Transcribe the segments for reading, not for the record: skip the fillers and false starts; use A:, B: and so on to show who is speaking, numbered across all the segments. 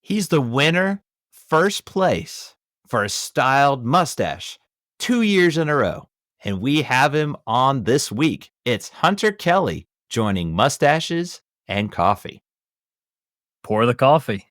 A: He's the winner, first place for a styled mustache 2 years in a row. And we have him on this week. It's Hunter Kelly joining Mustaches and Coffee.
B: Pour the coffee.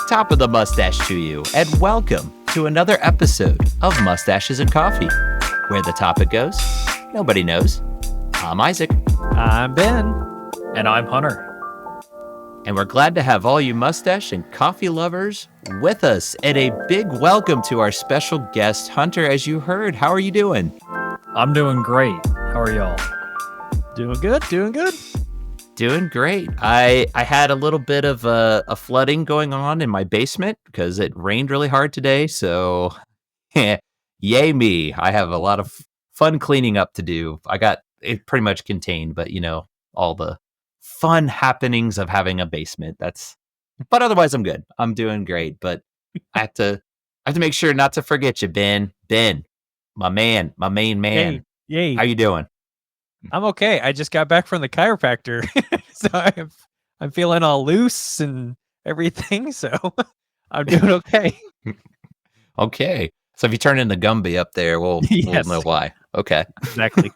A: Top of the mustache to you, and welcome to another episode of Mustaches and Coffee. Where the topic goes, nobody knows. I'm Isaac.
C: I'm Ben.
B: And I'm Hunter.
A: And we're glad to have all you mustache and coffee lovers with us. And a big welcome to our special guest, Hunter. As you heard, how are you doing?
B: I'm doing great. How are y'all?
C: Doing good.
A: Doing great. I had a little bit of a flooding going on in my basement because it rained really hard today. So, yay me. I have a lot of fun cleaning up to do. I got it pretty much contained, but all the fun happenings of having a basement. But otherwise I'm good. I'm doing great. But I have to make sure not to forget you, Ben. Ben, my main man.
C: Yay.
A: How you doing?
C: I'm okay. I just got back from the chiropractor. So I'm feeling all loose and everything. So I'm doing okay.
A: Okay. So if you turn in the Gumby up there, we'll know why. Okay.
C: Exactly.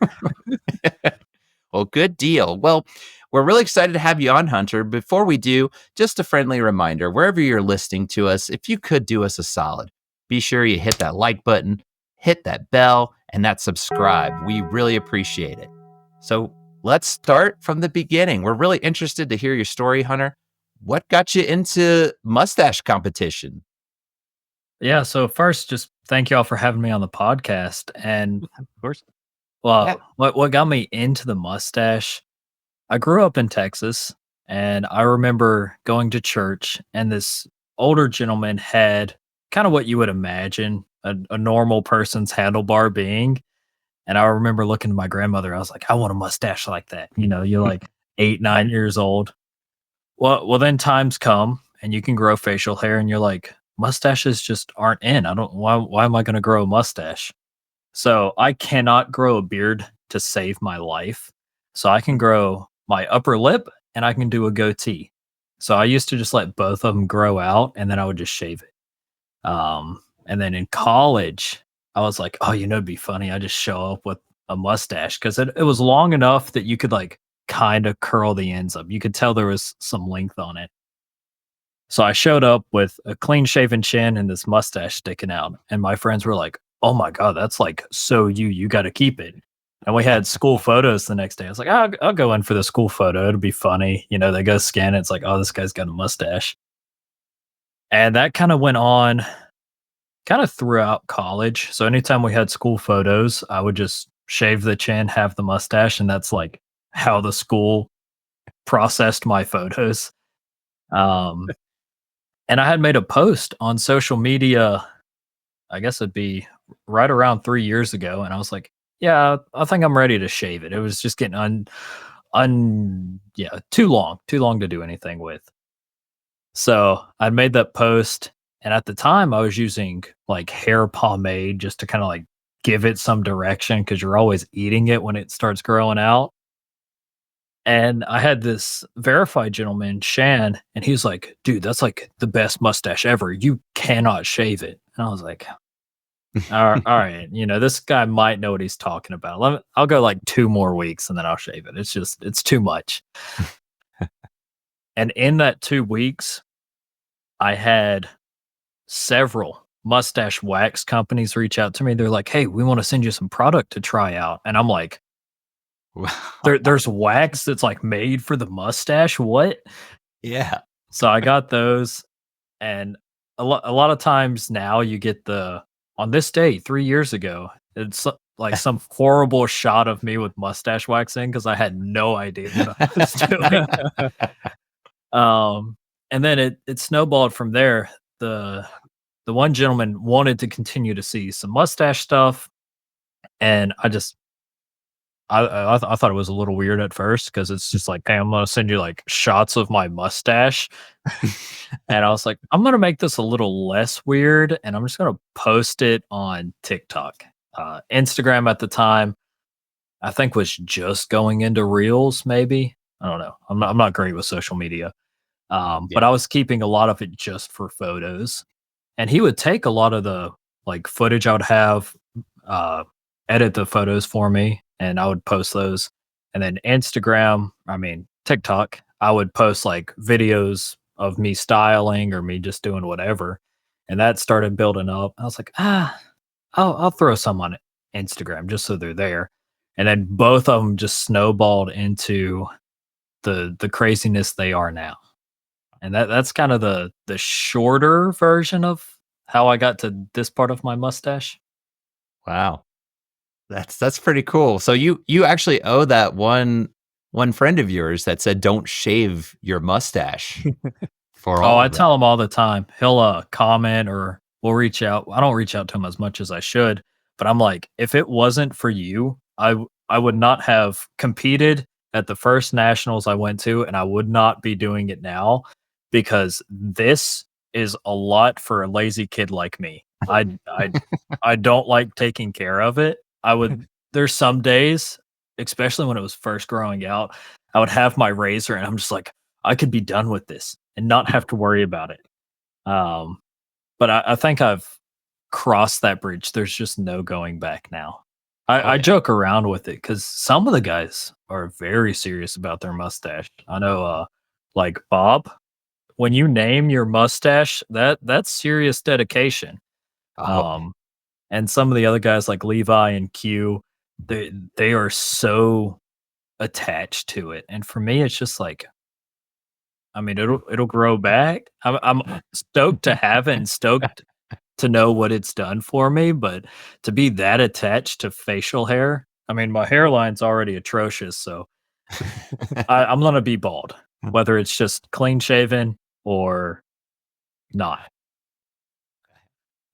A: Well, good deal. Well, we're really excited to have you on, Hunter. Before we do, just a friendly reminder, wherever you're listening to us, if you could do us a solid, be sure you hit that like button, hit that bell, and that subscribe. We really appreciate it. So let's start from the beginning. We're really interested to hear your story, Hunter. What got you into mustache competition?
B: Yeah, so first, just thank y'all for having me on the podcast. And
C: Of course.
B: well,
A: Yeah.
B: what got me into the mustache, I grew up in Texas, and I remember going to church, and this older gentleman had kind of what you would imagine a normal person's handlebar being. And I remember looking to my grandmother. I was like, I want a mustache like that. You're like 8, 9 years old. Well, then times come and you can grow facial hair, and you're like, mustaches just aren't in. Why am I going to grow a mustache? So I cannot grow a beard to save my life. So I can grow my upper lip and I can do a goatee. So I used to just let both of them grow out, and then I would just shave it. And then in college, I was like, oh, it'd be funny. I just show up with a mustache because it was long enough that you could like kind of curl the ends up. You could tell there was some length on it. So I showed up with a clean shaven chin and this mustache sticking out. And my friends were like, oh my God, that's like so you got to keep it. And we had school photos the next day. I was like, I'll go in for the school photo. It'll be funny. They go scan it. It's like, oh, this guy's got a mustache. And that kind of went on kind of throughout college. So anytime we had school photos, I would just shave the chin, have the mustache, and that's like how the school processed my photos. And I had made a post on social media, I guess it'd be right around 3 years ago, and I was like, yeah, I think I'm ready to shave it. It was just getting too long to do anything with. So I'd made that post. And at the time, I was using like hair pomade just to kind of like give it some direction because you're always eating it when it starts growing out. And I had this verified gentleman, Shan, and he's like, dude, that's like the best mustache ever. You cannot shave it. And I was like, all right, this guy might know what he's talking about. I'll go like 2 more weeks and then I'll shave it. It's too much. And in that 2 weeks, I had several mustache wax companies reach out to me. They're like, hey, we want to send you some product to try out. And I'm like, there's wax that's like made for the mustache. What?
A: Yeah.
B: So I got those. And a lot of times now you get on this day 3 years ago, it's like some horrible shot of me with mustache waxing because I had no idea what I was doing. And then it snowballed from there. The one gentleman wanted to continue to see some mustache stuff, and I thought it was a little weird at first because it's just like, hey, I'm gonna send you like shots of my mustache. And I was like, I'm gonna make this a little less weird, and I'm just gonna post it on TikTok. Instagram at the time, I think was just going into Reels, maybe. I don't know. I'm not great with social media. But
A: Yeah.
B: I was keeping a lot of it just for photos. And he would take a lot of the like footage I would have, uh, edit the photos for me, and I would post those. And then TikTok, I would post like videos of me styling or me just doing whatever. And that started building up. I was like, I'll throw some on Instagram just so they're there. And then both of them just snowballed into the craziness they are now. And that's kind of the shorter version of how I got to this part of my mustache.
A: Wow. That's pretty cool. So you actually owe that one friend of yours that said don't shave your mustache for
B: Oh,
A: all
B: I
A: of that.
B: tell him all the time. He'll comment or we'll reach out. I don't reach out to him as much as I should, but I'm like, if it wasn't for you, I would not have competed at the first nationals I went to, and I would not be doing it now because this is a lot for a lazy kid like me. I don't like taking care of it. There's some days, especially when it was first growing out, I would have my razor and I'm just like, I could be done with this and not have to worry about it. Um, but I think I've crossed that bridge. There's just no going back now.
A: Oh
B: I
A: yeah.
B: joke around with it because some of the guys are very serious about their mustache. I know, like Bob, when you name your mustache, that's serious dedication.
A: Oh,
B: Um, and some of the other guys like Levi and Q, they are so attached to it. And for me, it's just like, I mean, it'll grow back. I'm stoked to have it and stoked to know what it's done for me, but to be that attached to facial hair, I mean, my hairline's already atrocious, so I'm gonna be bald, whether it's just clean shaven or not.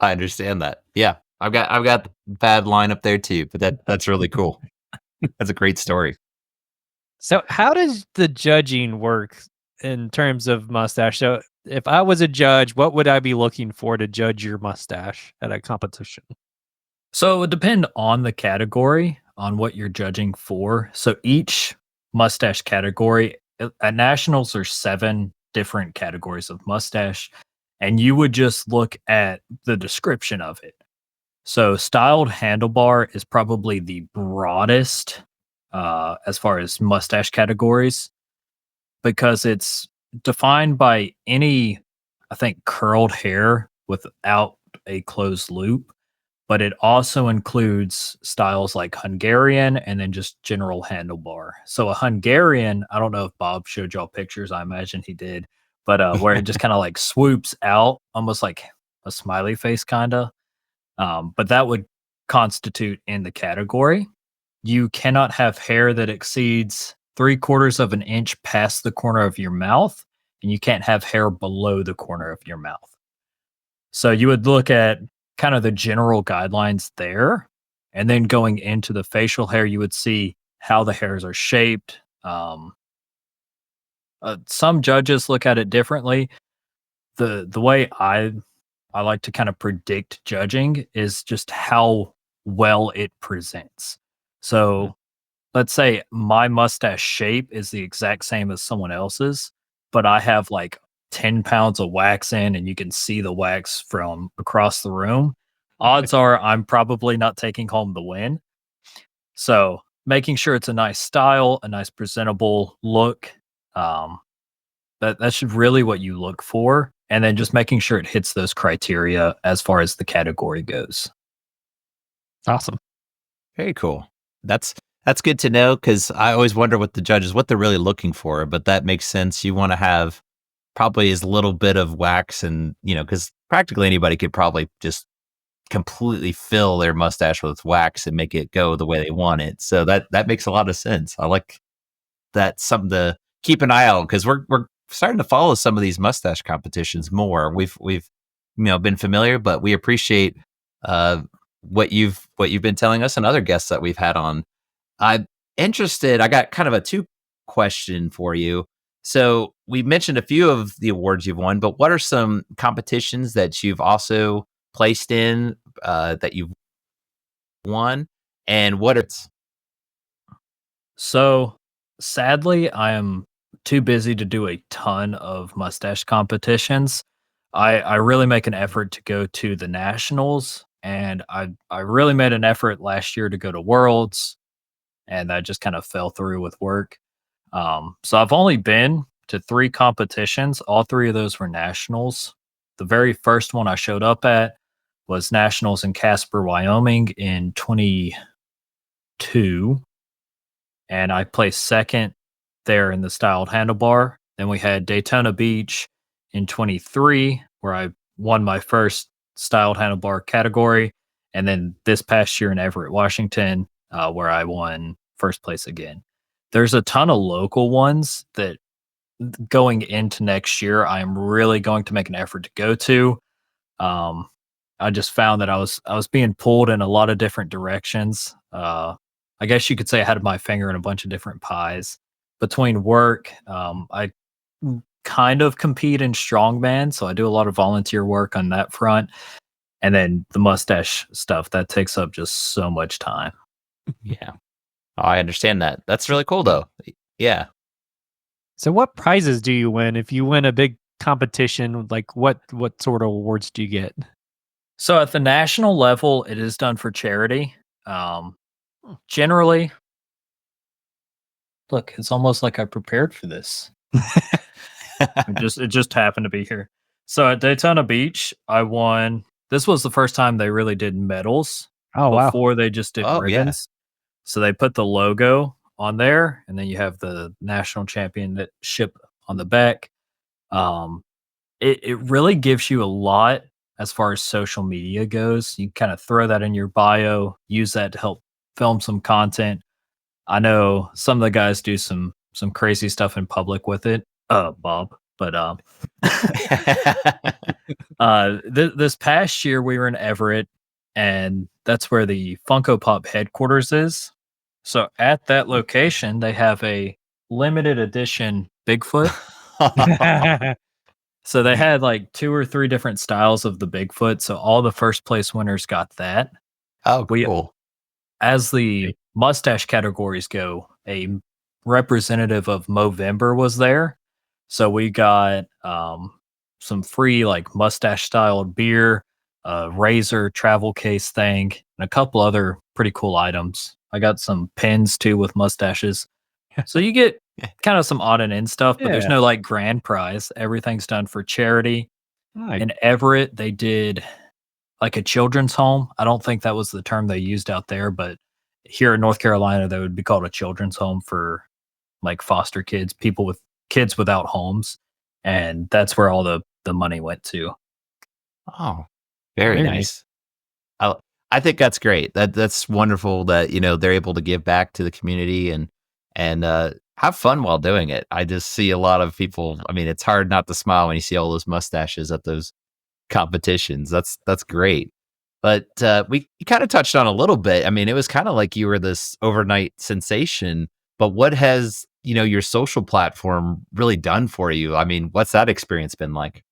A: I understand that. Yeah. I've got bad line up there too, but that's really cool. That's a great story.
C: So, how does the judging work in terms of mustache? So, if I was a judge, what would I be looking for to judge your mustache at a competition?
B: So it would depend on the category, on what you're judging for. So each mustache category at nationals, there's 7 different categories of mustache, and you would just look at the description of it. So styled handlebar is probably the broadest as far as mustache categories because it's defined by any, I think, curled hair without a closed loop, but it also includes styles like Hungarian and then just general handlebar. So a Hungarian, I don't know if Bob showed y'all pictures, I imagine he did, but where it just kind of like swoops out almost like a smiley face kind of. But that would constitute in the category. You cannot have hair that exceeds 3/4 of an inch past the corner of your mouth, and you can't have hair below the corner of your mouth. So you would look at kind of the general guidelines there, and then going into the facial hair, you would see how the hairs are shaped. Some judges look at it differently. The way I like to kind of predict judging is just how well it presents.
A: Mhm.
B: So let's say my mustache shape is the exact same as someone else's, but I have like 10 pounds of wax in and you can see the wax from across the room. Odds are I'm probably not taking home the win. So making sure it's a nice style, a nice presentable look. Um, that's really what you look for. And then just making sure it hits those criteria as far as the category goes.
C: Awesome.
A: Very cool. That's that's good to know because I always wonder what the judges what they're really looking for, but that makes sense. You want to have probably as little bit of wax and because practically anybody could probably just completely fill their mustache with wax and make it go the way they want it. So that makes a lot of sense. I like that's something to keep an eye on because we're starting to follow some of these mustache competitions more. We've been familiar, but we appreciate uh, what you've been telling us and other guests that we've had on. I'm interested. I got kind of a two question for you. So we mentioned a few of the awards you've won, but what are some competitions that you've also placed in that you've won, and what are
B: So sadly, I am too busy to do a ton of mustache competitions. I really make an effort to go to the nationals, and I really made an effort last year to go to worlds, and that just kind of fell through with work. So I've only been to three competitions. All three of those were nationals. The very first one I showed up at was nationals in Casper, Wyoming in 22, and I placed second there in the styled handlebar. Then we had Daytona Beach in 23, where I won my first styled handlebar category. And then this past year in Everett, Washington, where I won first place again. There's a ton of local ones that going into next year, I am really going to make an effort to go to. Um, I just found that I was being pulled in a lot of different directions. I guess you could say I had my finger in a bunch of different pies. Between work, I kind of compete in strongman, so I do a lot of volunteer work on that front. And then the mustache stuff that takes up just so much time.
A: yeah. Oh, I understand that. That's really cool though. Yeah.
C: So what prizes do you win if you win a big competition? Like what sort of awards do you get?
B: So at the national level, it is done for charity. Generally, look, it's almost like I prepared for this. It just happened to be here. So at Daytona Beach, I won. This was the first time they really did medals.
C: Oh wow.
B: Before they just did
A: Oh, yeah.
B: ribbons. So they put the logo on there, and then you have the national championship on the back. Um, it really gives you a lot as far as social media goes. You kind of throw that in your bio, use that to help film some content. I know some of the guys do some crazy stuff in public with it, Bob. But this past year we were in Everett, and that's where the Funko Pop headquarters is. So at that location, they have a limited edition Bigfoot. So they had like two or three different styles of the Bigfoot. So all the first place winners got that.
A: Oh,
B: We,
A: cool.
B: as the mustache categories go, a representative of Movember was there. So we got some free like mustache styled beer, a razor travel case thing, and a couple other pretty cool items. I got some pins too with mustaches. So you get kind of some odd and end stuff, but there's
C: Yeah.
B: no like grand prize. Everything's done for charity.
C: Nice.
B: In Everett, they did like a children's home. I don't think that was the term they used out there, but here in North Carolina, that would be called a children's home for like foster kids, people with kids without homes. And that's where all the money went to.
A: Oh, very
C: Very
A: nice. I I think that's great. That's wonderful that, they're able to give back to the community and have fun while doing it. I just see a lot of people. I mean, it's hard not to smile when you see all those mustaches at those competitions. That's great. But we you kind of touched on a little bit. I mean, it was kind of like you were this overnight sensation. But what has your social platform really done for you? I mean, what's that experience been like?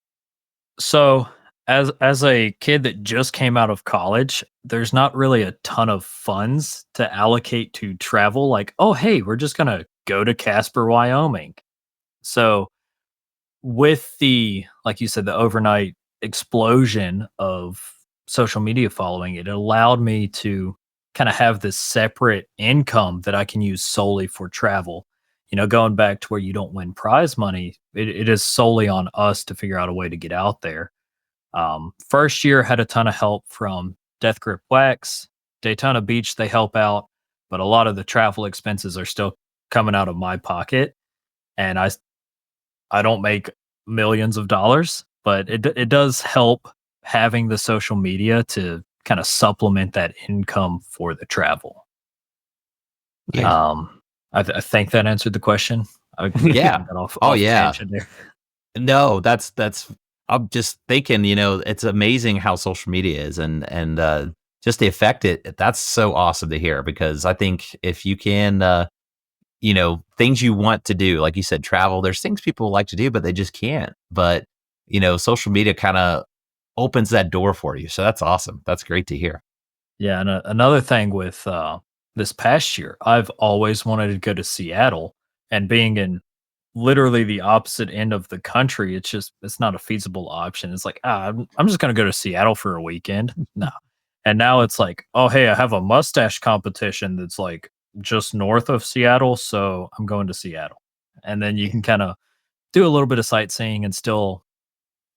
B: So as a kid that just came out of college, there's not really a ton of funds to allocate to travel. Like, oh hey, we're just gonna go to Casper, Wyoming. So with the like you said, the overnight explosion of social media following, it allowed me to kind of have this separate income that I can use solely for travel. Going back to where you don't win prize money, it is solely on us to figure out a way to get out there. First year had a ton of help from Death Grip Wax, Daytona Beach. They help out, but a lot of the travel expenses are still coming out of my pocket, and I don't make millions of dollars, but it does help having the social media to kind of supplement that income for the travel.
A: Yeah.
B: I think that answered the question. I
A: Yeah.
B: got
A: Oh,
B: off
A: yeah.
B: tangent there.
A: No, that's I'm just thinking, it's amazing how social media is and just the effect that's so awesome to hear because I think if you can things you want to do, like you said, travel. There's things people like to do, but they just can't. But, social media kind of opens that door for you. So that's awesome. That's great to hear.
B: Yeah, and another thing with this past year, I've always wanted to go to Seattle, and being in literally the opposite end of the country, it's not a feasible option. It's like, I'm just gonna go to Seattle for a weekend. No. And now it's like, oh hey, I have a mustache competition that's like just north of Seattle, so I'm going to Seattle. And then you can kind of do a little bit of sightseeing and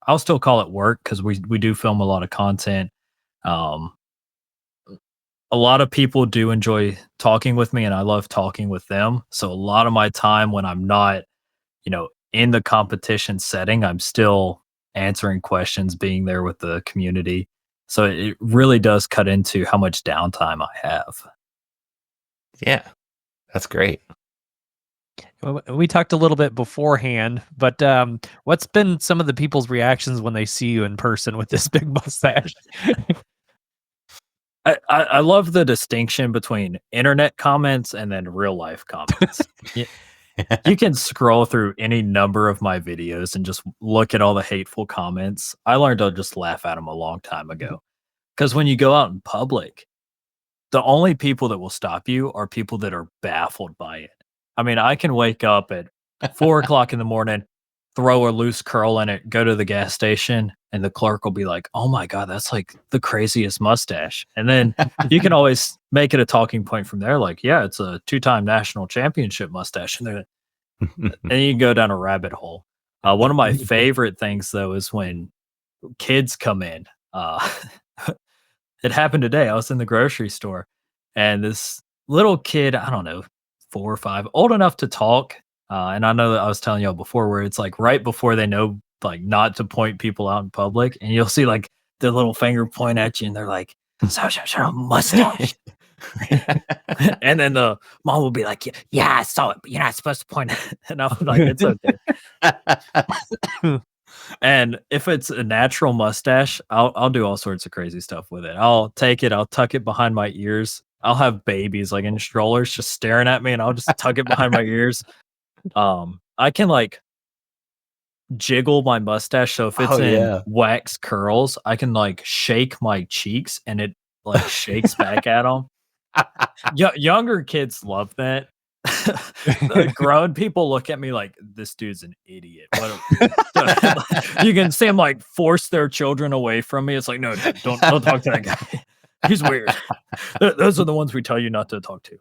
B: I'll still call it work because we do film a lot of content. Um, a lot of people do enjoy talking with me and I love talking with them. So a lot of my time when I'm not, in the competition setting, I'm still answering questions, being there with the community. So it really does cut into how much downtime I have.
A: Yeah, that's great.
C: Well, we talked a little bit beforehand, but what's been some of the people's reactions when they see you in person with this big mustache?
B: I love the distinction between internet comments and then real life comments. You can scroll through any number of my videos and just look at all the hateful comments. I learned to just laugh at them a long time ago. Because when you go out in public, the only people that will stop you are people that are baffled by it. I mean, I can wake up at 4 o'clock in the morning, throw a loose curl in it, go to the gas station, and the clerk will be like, "Oh my god, that's like the craziest mustache." And then you can always make it a talking point from there, like, "Yeah, it's a 2-time national championship mustache," and then you can go down a rabbit hole. One of my favorite things though is when kids come in. It happened today. I was in the grocery store, and this little kid, I don't know, 4 or 5, old enough to talk. And I know that I was telling y'all before where it's like right before they know like not to point people out in public, and you'll see like the little finger point at you, and they're like, "So mustache." And then the mom will be like, "Yeah, I saw it, but you're not supposed to point." And I'm like, "It's okay." And if it's a natural mustache, I'll do all sorts of crazy stuff with it. I'll take it, I'll tuck it behind my ears. I'll have babies like in strollers just staring at me, and I'll just tuck it behind my ears. I can like jiggle my mustache, so if it's
A: Oh
B: in
A: yeah.
B: wax curls, I can like shake my cheeks and it like shakes back at them. Younger kids love that. The grown people look at me like this dude's an idiot. You can see them like force their children away from me. It's like, no, dude, don't talk to that guy. He's weird. Those are the ones we tell you not to talk to.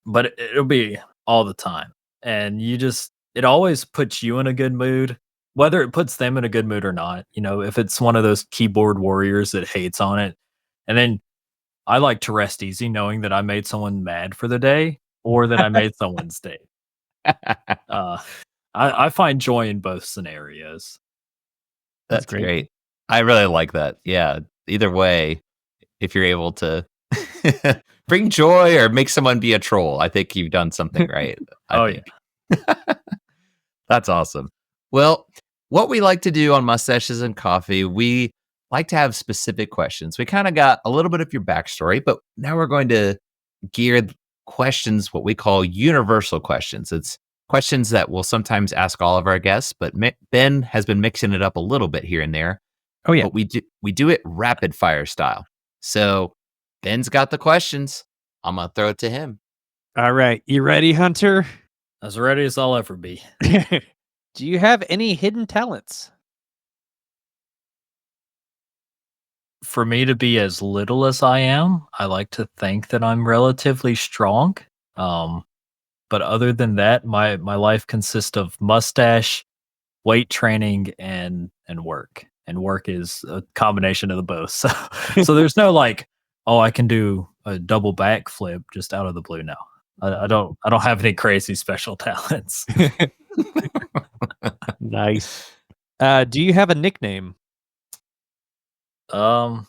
B: But it'll be all the time, and it always puts you in a good mood, whether it puts them in a good mood or not. If it's one of those keyboard warriors that hates on it, and then I like to rest easy knowing that I made someone mad for the day or that I made someone's day. Uh, I find joy in both scenarios.
C: That's
A: That's
C: great.
A: great. I really like that. Yeah. Either way, if you're able to bring joy or make someone be a troll, I think you've done something right.
B: Oh,
A: I think. That's awesome. Well, what we like to do on Mustaches and Coffee, we like to have specific questions. We kind of got a little bit of your backstory, but now we're going to gear questions, what we call universal questions. It's questions that we'll sometimes ask all of our guests, but Ben has been mixing it up a little bit here and there.
C: Oh yeah.
A: But we do it rapid fire style. So Ben's got the questions. I'm gonna throw it to him.
C: All right. You ready, Hunter?
B: as ready as I'll ever be.
C: Do you have any hidden talents?
B: For me to be as little as I am, I like to think that I'm relatively strong. But other than that, my life consists of mustache, weight training, and work. And work is a combination of the both. So there's no like, oh, I can do a double backflip just out of the blue. No, I don't have any crazy special talents.
C: Nice. Do you have a nickname?
B: Hunter,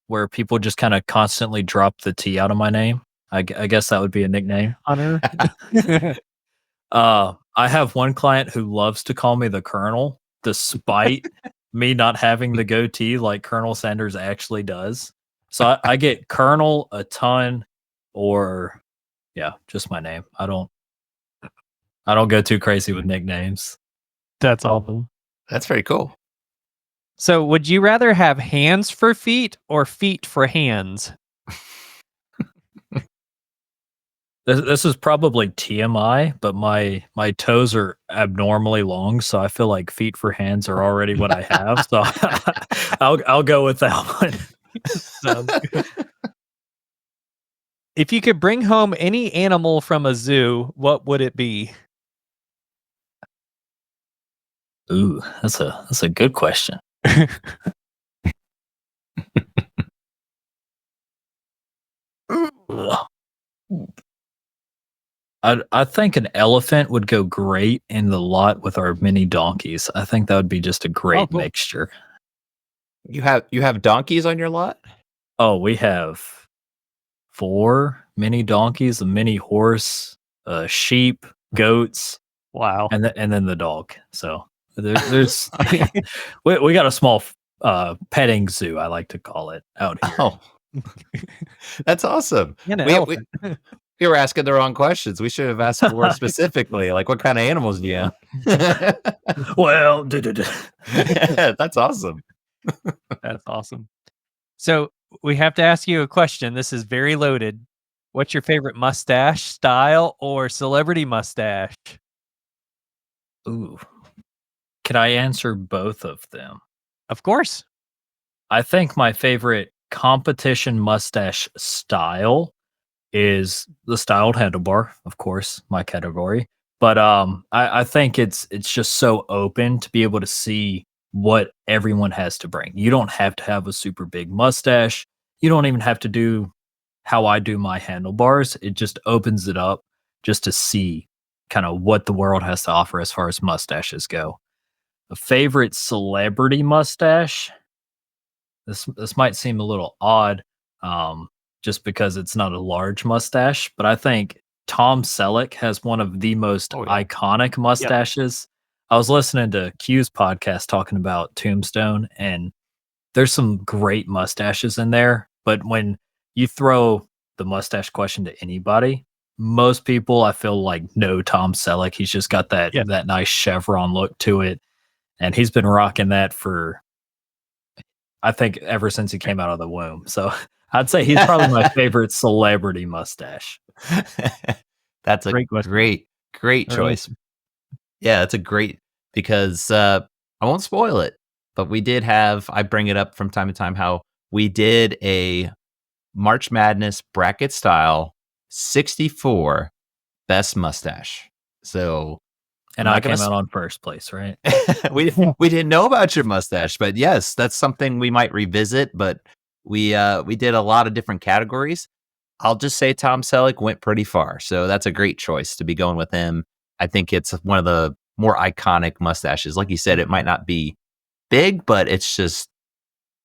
B: where people just kind of constantly drop the T out of my name. I guess that would be a nickname.
C: Hunter?
B: I have one client who loves to call me the Colonel, despite me not having the goatee like Colonel Sanders actually does. So I get Colonel a ton. or just my name. I don't go too crazy with nicknames.
C: That's awesome.
A: That's very cool.
C: So, would you rather have hands for feet or feet for hands?
B: This is probably TMI, but my toes are abnormally long, so I feel like feet for hands are already what I have. So I'll go with that one.
C: Sounds good. If you could bring home any animal from a zoo, what would it be?
B: Ooh, that's a good question. Ugh. I think an elephant would go great in the lot with our mini donkeys. I think that would be just a great
C: cool.
B: mixture.
A: You have donkeys on your lot?
B: Oh, we have 4 mini donkeys, a mini horse, sheep, goats,
C: Wow.
B: and then the dog. So there's we got a small petting zoo, I like to call it, out here.
A: Oh, that's awesome.
C: And an
A: We
C: elephant.
A: were asking the wrong questions. We should have asked more specifically, like what kind of animals do you have?
B: Well,
A: That's awesome.
C: That's awesome. So we have to ask you a question. This is very loaded. What's your favorite mustache style or celebrity mustache?
B: ooh, can I answer both of them?
C: Of course.
B: I think my favorite competition mustache style is the styled handlebar, of course, my category. But I think it's just so open to be able to see what everyone has to bring. You don't have to have a super big mustache. You don't even have to do how I do my handlebars. It just opens it up just to see kind of what the world has to offer as far as mustaches go. A favorite celebrity mustache. This might seem a little odd, just because it's not a large mustache, but I think Tom Selleck has one of the most
A: Oh, yeah.
B: iconic mustaches. I was listening to Q's podcast talking about Tombstone, and there's some great mustaches in there. But when you throw the mustache question to anybody, most people I feel like know Tom Selleck. He's just got that
C: Yeah.
B: that nice chevron look to it, and he's been rocking that for I think ever since he came out of the womb. So I'd say he's probably my favorite celebrity mustache.
A: That's a
C: Great question.
A: great
C: Or
A: choice. Yeah, that's a great because I won't spoil it, but we did have I bring it up from time to time how we did a March Madness bracket style 64 best mustache. So
B: And
A: I'm
B: I
A: not gonna
B: came out on first place, right?
A: we didn't know about your mustache, but yes, that's something we might revisit. But we did a lot of different categories. I'll just say Tom Selleck went pretty far, so that's a great choice to be going with him. I think it's one of the more iconic mustaches. Like you said, it might not be big, but it's just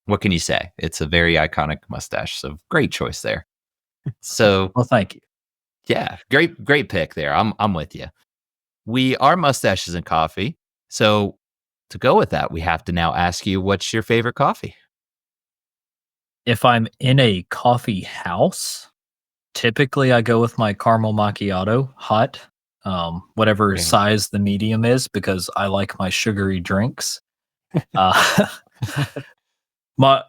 A: what can you say? It's a very iconic mustache. So great choice there. So
B: Well, thank you.
A: yeah, great pick there. I'm with you. We are mustaches and coffee. So to go with that, we have to now ask you what's your favorite coffee?
B: If I'm in a coffee house, typically I go with my caramel macchiato hot, whatever
A: Yeah.
B: size the medium is, because I like my sugary drinks. Uh,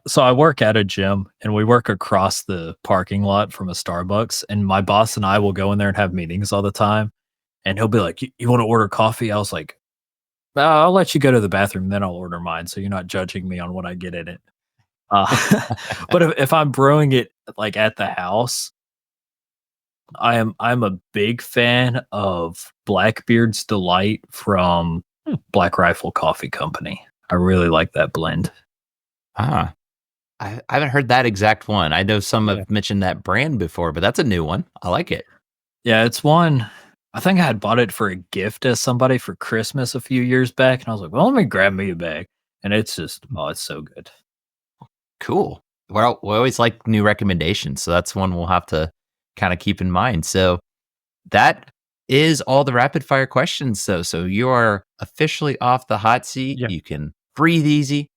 B: so I work at a gym and we work across the parking lot from a Starbucks, and my boss and I will go in there and have meetings all the time. And he'll be like, you want to order coffee? I was like, I'll let you go to the bathroom, then I'll order mine. So you're not judging me on what I get in it. But if I'm brewing it like at the house, I'm a big fan of Blackbeard's Delight from Black Rifle Coffee Company. I really like that blend.
A: Ah, I haven't heard that exact one. I know some
C: Yeah.
A: have mentioned that brand before, but that's a new one. I like it.
B: Yeah, it's one. I think I had bought it for a gift as somebody for Christmas a few years back, and I was like, "Well, let me grab me a bag." And it's just, it's so good.
A: Cool. Well, we always like new recommendations, so that's one we'll have to kind of keep in mind. So that is all the rapid fire questions. So you are officially off the hot seat.
C: Yeah.
A: You can breathe easy.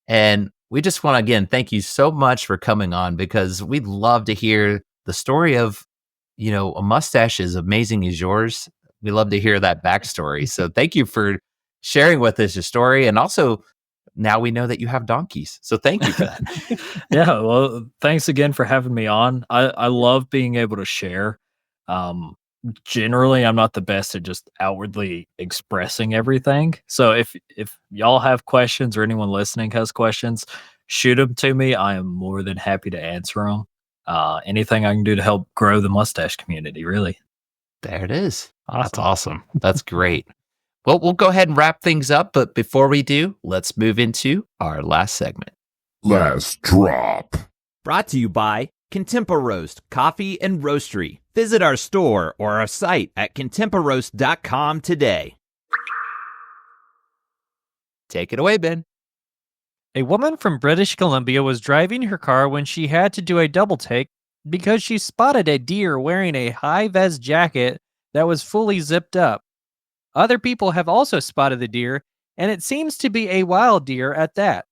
A: And we just want to again thank you so much for coming on because we'd love to hear the story of, a mustache as amazing as yours. We love to hear that backstory. So thank you for sharing with us your story. And also, now we know that you have donkeys. So thank you for that.
B: Yeah, well, thanks again for having me on. I love being able to share. Um, Generally, I'm not the best at just outwardly expressing everything. So if y'all have questions or anyone listening has questions, shoot them to me. I am more than happy to answer them. Anything I can do to help grow the mustache community, really.
A: There it is. That's
C: Awesome.
A: awesome. That's great. Well, we'll go ahead and wrap things up. But before we do, let's move into our last segment.
D: Last drop.
E: Brought to you by Contempa-Roast Coffee and Roastery. Visit our store or our site at contempa-roast.com today.
A: Take it away, Ben.
C: A woman from British Columbia was driving her car when she had to do a double take because she spotted a deer wearing a high-vis jacket that was fully zipped up. Other people have also spotted the deer, and it seems to be a wild deer at that.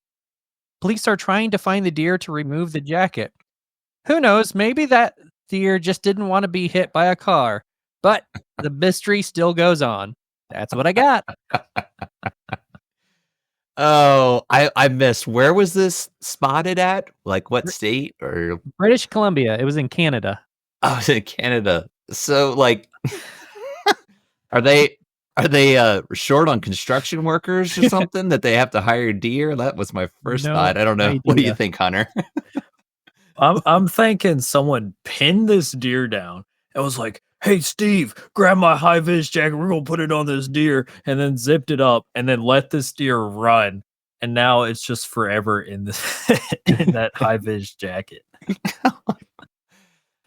C: Police are trying to find the deer to remove the jacket. Who knows, maybe that deer just didn't want to be hit by a car, but the mystery still goes on. That's what I got.
A: Oh, I missed. Where was this spotted at? Like what state or?
C: British Columbia. It was in Canada.
A: Oh, it's in Canada. So like, are they short on construction workers or something that they have to hire deer? That was my first
C: No
A: thought. I don't know. What do you
C: idea.
A: think, Hunter?
B: I'm thinking someone pinned this deer down and was like, "Hey Steve, grab my high vis jacket. We're gonna put it on this deer," and then zipped it up and then let this deer run. And now it's just forever in this in that high vis jacket.
A: That's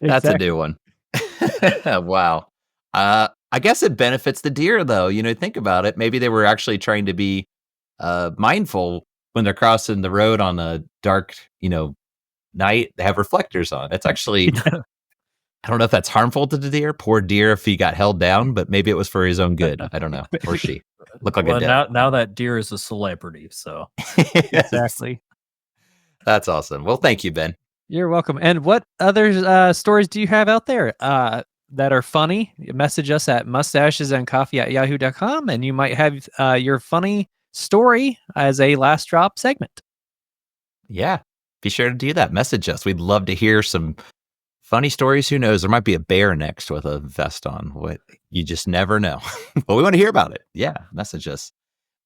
A: a
C: Exactly.
A: new one. Wow. I guess it benefits the deer though. Think about it. Maybe they were actually trying to be mindful when they're crossing the road on a dark, night. They have reflectors on. It's actually, I don't know if that's harmful to the deer. Poor deer if he got held down, but maybe it was for his own good. I don't know. Or she. Look like
B: Well,
A: a dead.
B: now that deer is a celebrity, so
C: Exactly.
A: That's awesome. Well, thank you, Ben.
C: You're welcome. And what other stories do you have out there that are funny? Message us at mustachesandcoffee@yahoo.com, and you might have your funny story as a last drop segment.
A: Yeah. Be sure to do that. Message us. We'd love to hear some funny stories. Who knows? There might be a bear next with a vest on. What you just never know. But we want to hear about it. Yeah, message us.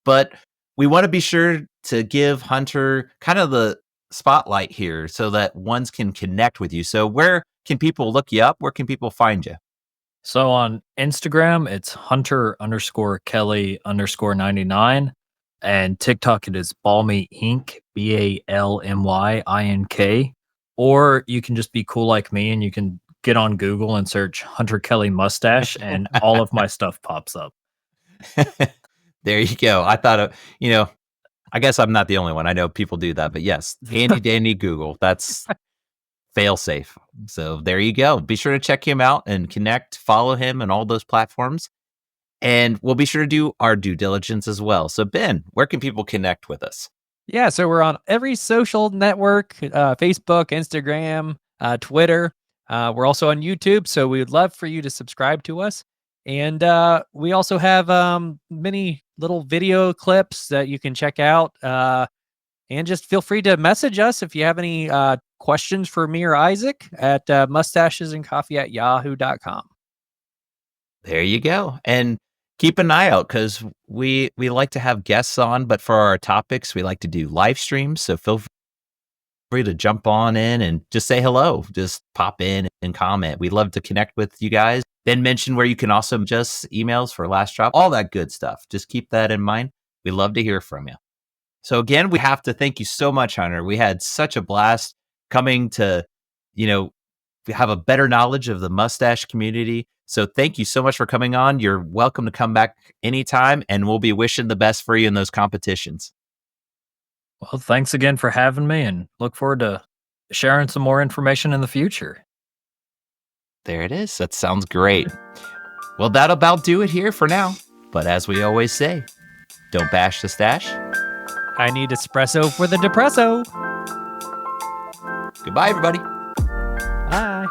A: But we want to be sure to give Hunter kind of the spotlight here so that ones can connect with you. So where can people look you up? Where can people find you?
B: So on Instagram, it's Hunter_Kelly_99. And TikTok, it is Balmy Inc. BALMYINK. Or you can just be cool like me and you can get on Google and search Hunter Kelly Mustache and all of my stuff pops up.
A: There you go. I thought, I guess I'm not the only one. I know people do that, but yes, handy dandy Google. That's fail safe. So there you go. Be sure to check him out and connect, follow him on all those platforms. And we'll be sure to do our due diligence as well. So Ben, where can people connect with us?
C: Yeah, so we're on every social network, Facebook, Instagram, Twitter. We're also on YouTube, so we would love for you to subscribe to us. And we also have many little video clips that you can check out. And just feel free to message us if you have any questions for me or Isaac at mustachesandcoffee@yahoo.com.
A: There you go. And keep an eye out because we like to have guests on, but for our topics, we like to do live streams. So feel free to jump on in and just say hello. Just pop in and comment. We'd love to connect with you guys. Ben mentioned where you can also just emails for last drop, all that good stuff. Just keep that in mind. We'd love to hear from you. So again, we have to thank you so much, Hunter. We had such a blast coming to, have a better knowledge of the mustache community. So thank you so much for coming on. You're welcome to come back anytime, and we'll be wishing the best for you in those competitions.
B: Well, thanks again for having me and look forward to sharing some more information in the future.
A: There it is. That sounds great. Well, that'll about do it here for now. But as we always say, don't bash the stash.
C: I need espresso for the depresso.
A: Goodbye, everybody.
C: Bye.